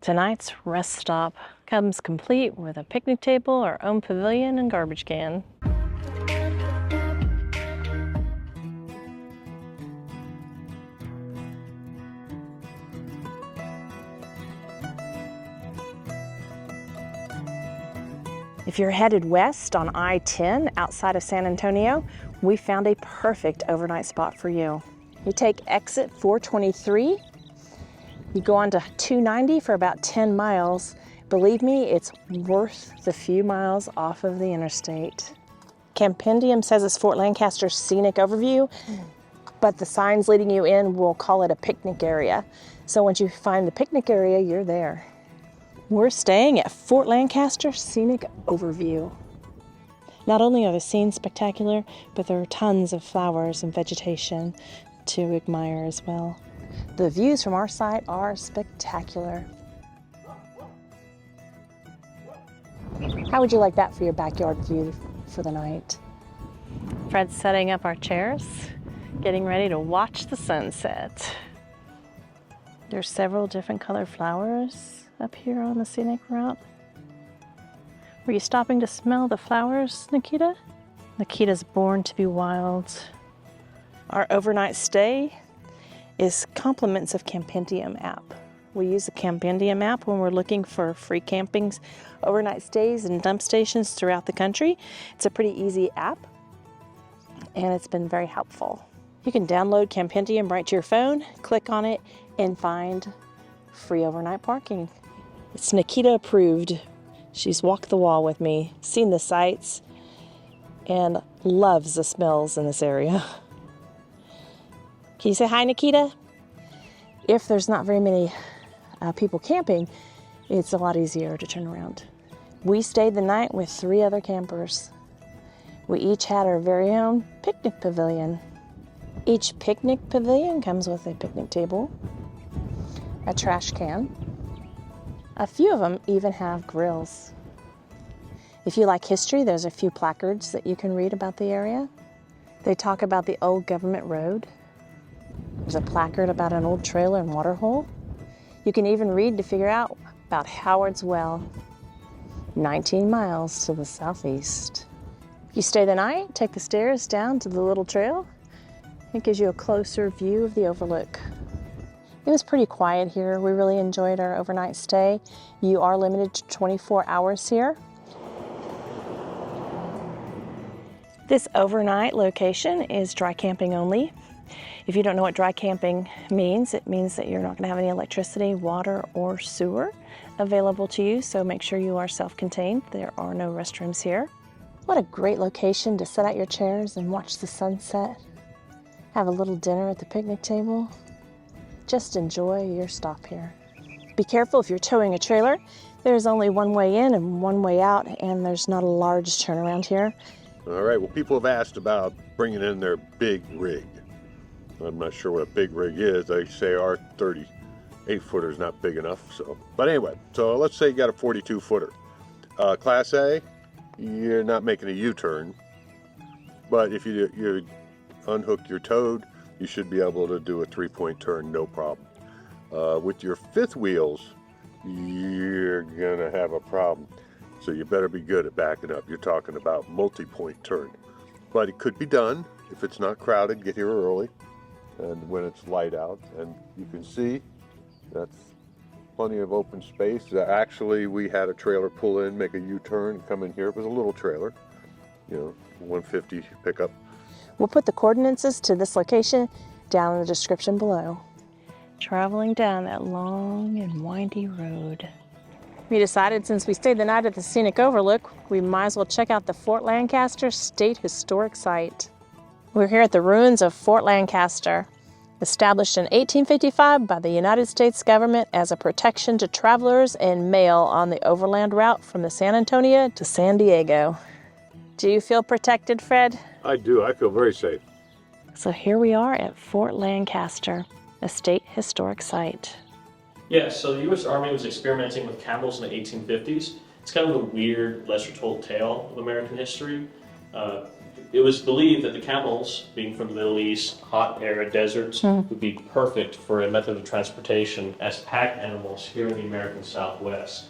Tonight's rest stop comes complete with a picnic table, our own pavilion, and garbage can. If you're headed west on I-10 outside of San Antonio, we found a perfect overnight spot for you. You take exit 423, you go on to 290 for about 10 miles. Believe me, it's worth the few miles off of the interstate. Campendium says it's Fort Lancaster Scenic Overview, but the signs leading you in will call it a picnic area. So once you find the picnic area, you're there. We're staying at Fort Lancaster Scenic Overview. Not only are the scenes spectacular, but there are tons of flowers and vegetation to admire as well. The views from our site are spectacular. How would you like that for your backyard view for the night? Fred's setting up our chairs, getting ready to watch the sunset. There's several different colored flowers up here on the scenic route. Were you stopping to smell the flowers, Nikita? Nikita's born to be wild. Our overnight stay is compliments of Campendium app. We use the Campendium app when we're looking for free campings, overnight stays, and dump stations throughout the country. It's a pretty easy app, and it's been very helpful. You can download Campendium right to your phone, click on it, and find free overnight parking. It's Nikita approved. She's walked the wall with me, seen the sights, and loves the smells in this area. Can you say hi, Nikita? If there's not very many people camping, it's a lot easier to turn around. We stayed the night with 3 other campers. We each had our very own picnic pavilion. Each picnic pavilion comes with a picnic table, a trash can. A few of them even have grills. If you like history, there's a few placards that you can read about the area. They talk about the old government road. There's a placard about an old trailer and water hole. You can even read to figure out about Howard's Well, 19 miles to the southeast. If you stay the night, take the stairs down to the little trail. It gives you a closer view of the overlook. It was pretty quiet here. We really enjoyed our overnight stay. You are limited to 24 hours here. This overnight location is dry camping only. If you don't know what dry camping means, it means that you're not going to have any electricity, water, or sewer available to you, so make sure you are self-contained. There are no restrooms here. What a great location to set out your chairs and watch the sunset. Have a little dinner at the picnic table. Just enjoy your stop here. Be careful if you're towing a trailer. There's only one way in and one way out, and there's not a large turnaround here. All right, well, people have asked about bringing in their big rig. I'm not sure what a big rig is. They say our 38-footer is not big enough. But anyway, so let's say you got a 42-footer. Class A, you're not making a U-turn. But if you unhook your toad, you should be able to do a 3-point turn, no problem. With your 5th wheels, you're gonna have a problem. So you better be good at backing up. You're talking about multi-point turn. But it could be done if it's not crowded. Get here early and when it's light out. And you can see that's plenty of open space. Actually, we had a trailer pull in, make a U-turn, and come in here. It was a little trailer, 150 pickup. We'll put the coordinates to this location down in the description below. Traveling down that long and windy road. We decided since we stayed the night at the Scenic Overlook, we might as well check out the Fort Lancaster State Historic Site. We're here at the ruins of Fort Lancaster, established in 1855 by the United States government as a protection to travelers and mail on the overland route from the San Antonio to San Diego. Do you feel protected, Fred? I do. I feel very safe. So here we are at Fort Lancaster, a state historic site. Yeah, so the U.S. Army was experimenting with camels in the 1850s. It's kind of a weird, lesser-told tale of American history. It was believed that the camels, being from the Middle East, hot, arid deserts, would be perfect for a method of transportation as pack animals here in the American Southwest.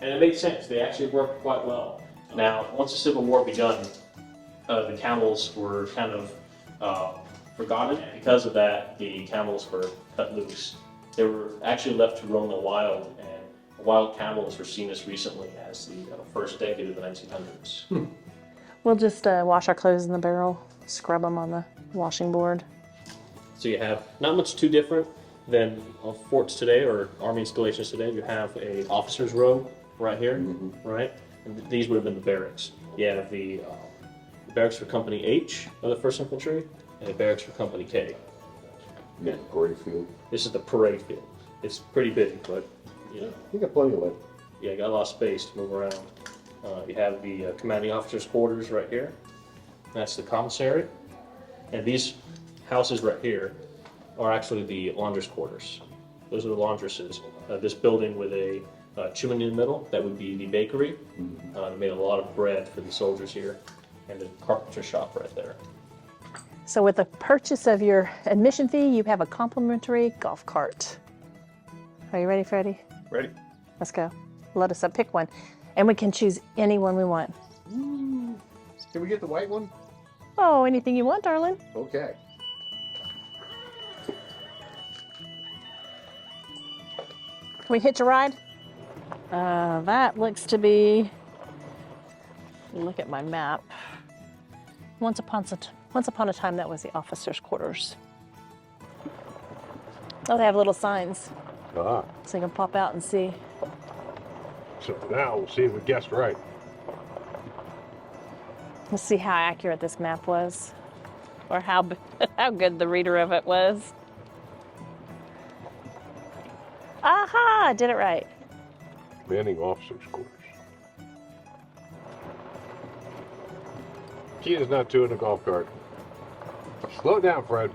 And it made sense. They actually worked quite well. Now, once the Civil War begun, the camels were kind of forgotten. Because of that, the camels were cut loose. They were actually left to roam the wild, and wild camels were seen as recently as the first decade of the 1900s. We'll just wash our clothes in the barrel, scrub them on the washing board. So you have not much too different than forts today or army installations today. You have a officer's row right here, right? And these would have been the barracks. You have the barracks for Company H of the 1st Infantry and the barracks for Company K. Yeah, parade field. This is the parade field. It's pretty big, but You got plenty of land. yeah, got a lot of space to move around. You have the commanding officer's quarters right here. That's the commissary. And these houses right here are actually the laundress quarters. Those are the laundresses. This building with a chimney in the middle, that would be the bakery. They made a lot of bread for the soldiers here. And the carpenter shop right there. So with the purchase of your admission fee, you have a complimentary golf cart. Are you ready, Freddie? Ready? Let's go. Let us pick one. And we can choose any one we want. Can we get the white one? Oh, anything you want, darling. Okay. Can we hitch a ride? That looks to be, look at my map. Once upon a time, that was the officer's quarters. Oh, they have little signs, Ah, so you can pop out and see. so now we'll see if we guessed right. Let's see how accurate this map was, or how good the reader of it was. Aha! I did it right. Commanding officer's quarters. Key is not two in the golf cart. Slow down, Fred.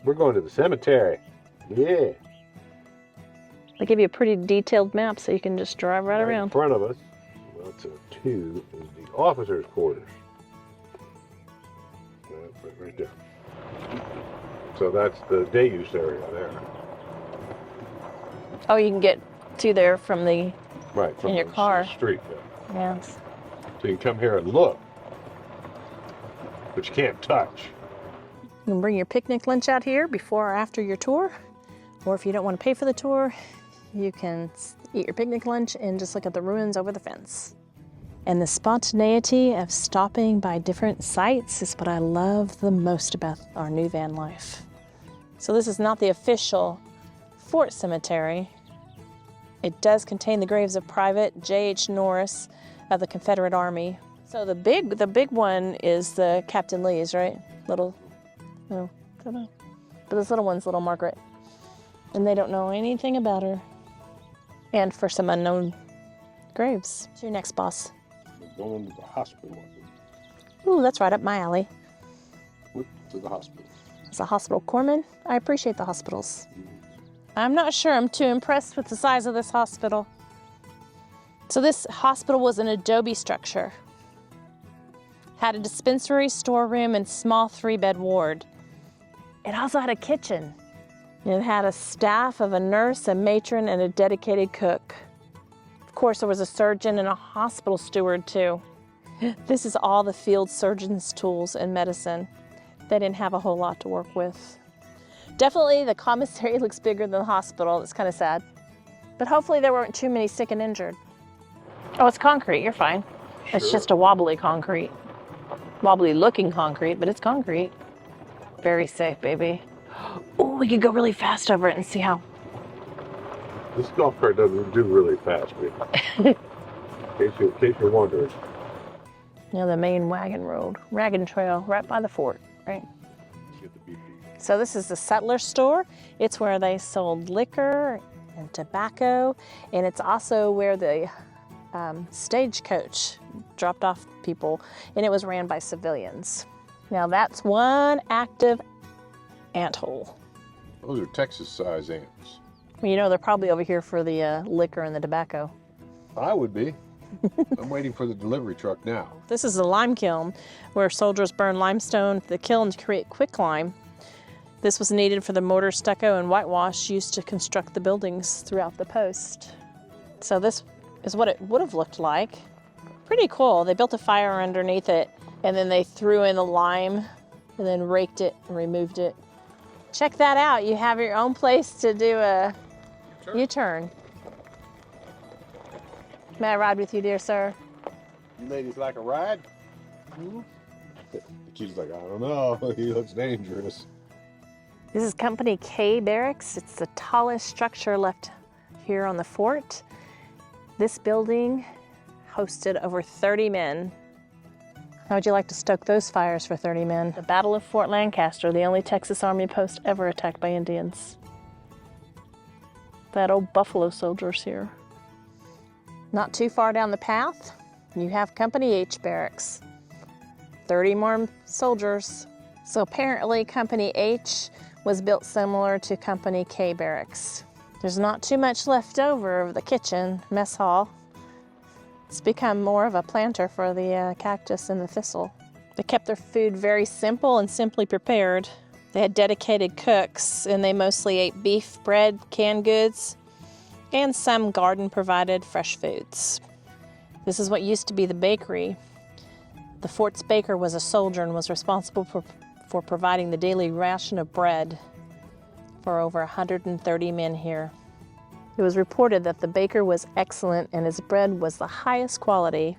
We're going to the cemetery. Yeah. They give you a pretty detailed map, so you can just drive right In around. front of us, well, it's a 2, is the officer's quarters. Right there. So that's the day use area there. Oh, you can get to there from the, Right. From in your the car. street. Yeah. yes. So you can come here and look, but you can't touch. You can bring your picnic lunch out here before or after your tour. Or if you don't want to pay for the tour, you can eat your picnic lunch and just look at the ruins over the fence. And the spontaneity of stopping by different sites is what I love the most about our new van life. So this is not the official Fort Cemetery. It does contain the graves of Private J.H. Norris of the Confederate Army. So the big one is the Captain Lee's, right? No, I don't know. But this little one's little Margaret. And they don't know anything about her. And for some unknown graves. What's your next, boss? We're going to the hospital. Ooh, that's right up my alley. To the hospital. As a hospital corpsman, I appreciate the hospitals. I'm not sure I'm too impressed with the size of this hospital. So this hospital was an adobe structure. Had a dispensary, storeroom, and small 3-bed ward. It also had a kitchen. It had a staff of a nurse, a matron, and a dedicated cook. Of course, there was a surgeon and a hospital steward too. This is all the field surgeon's tools in medicine. They didn't have a whole lot to work with. Definitely the commissary looks bigger than the hospital. It's kind of sad. But hopefully there weren't too many sick and injured. Oh, it's concrete. You're fine. Sure. It's just a wobbly concrete. Wobbly looking concrete, but it's concrete. Very safe, baby. Oh, we could go really fast over it and see how. This golf cart doesn't do really fast, baby. in case you're wondering. You know, the main wagon trail right by the fort, right? So this is the settler store. It's where they sold liquor and tobacco, and it's also where the stagecoach dropped off people, and it was ran by civilians. Now that's one active ant hole. Those are Texas-sized ants. Well, you know, they're probably over here for the liquor and the tobacco. I would be. I'm waiting for the delivery truck now. This is a lime kiln where soldiers burn limestone at the kiln to create quicklime. This was needed for the mortar, stucco, and whitewash used to construct the buildings throughout the post. So this is what it would have looked like. Pretty cool. They built a fire underneath it, and then they threw in the lime and then raked it and removed it. Check that out. You have your own place to do a U-turn. May I ride with you, dear sir? You ladies like a ride? She's like, I don't know. He looks dangerous. This is Company K Barracks. It's the tallest structure left here on the fort. This building hosted over 30 men. How would you like to stoke those fires for 30 men? The Battle of Fort Lancaster, the only Texas Army post ever attacked by Indians. That old buffalo soldiers here. Not too far down the path, you have Company H Barracks. 30 more soldiers. So apparently Company H was built similar to Company K Barracks. There's not too much left over of the kitchen, mess hall. It's become more of a planter for the cactus and the thistle. They kept their food very simple and simply prepared. They had dedicated cooks, and they mostly ate beef, bread, canned goods, and some garden-provided fresh foods. This is what used to be the bakery. The fort's baker was a soldier and was responsible for providing the daily ration of bread for over 130 men here. It was reported that the baker was excellent and his bread was the highest quality.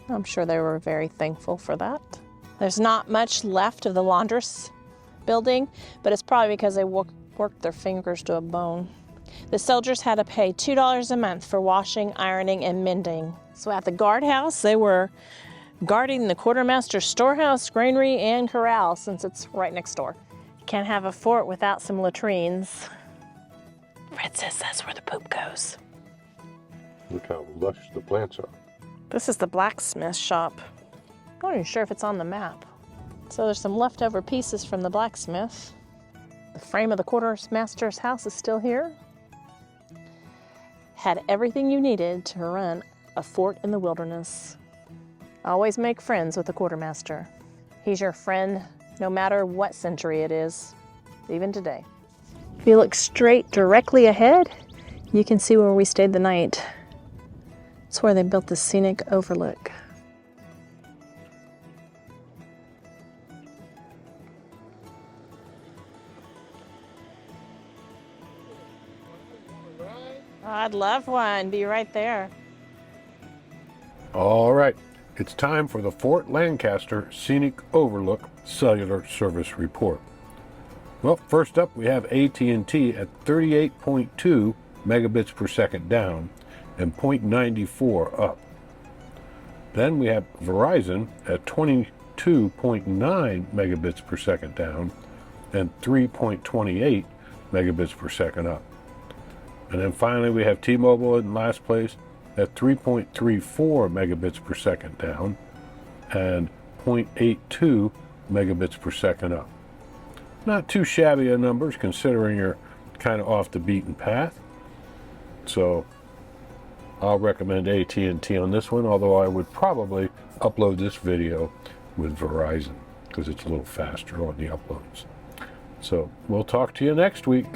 I'm sure they were very thankful for that. There's not much left of the laundress building, but it's probably because they worked their fingers to a bone. The soldiers had to pay $2 a month for washing, ironing, and mending. So at the guardhouse, they were guarding the quartermaster's storehouse, granary, and corral, since it's right next door. You can't have a fort without some latrines. Fred says that's where the poop goes. Look how lush the plants are. This is the blacksmith shop. I'm not even sure if it's on the map. So there's some leftover pieces from the blacksmith. The frame of the quartermaster's house is still here. Had everything you needed to run a fort in the wilderness. Always make friends with the quartermaster. He's your friend no matter what century it is, even today. If you look straight directly ahead, you can see where we stayed the night. It's where they built the Scenic Overlook. I'd love one. Be right there. All right, it's time for the Fort Lancaster Scenic Overlook Cellular Service Report. Well, first up we have AT&T at 38.2 megabits per second down and 0.94 up. Then we have Verizon at 22.9 megabits per second down and 3.28 megabits per second up. And then finally we have T-Mobile in last place at 3.34 megabits per second down and 0.82 megabits per second up. Not too shabby of numbers considering you're kind of off the beaten path. So I'll recommend AT&T on this one, although I would probably upload this video with Verizon because it's a little faster on the uploads. So we'll talk to you next week.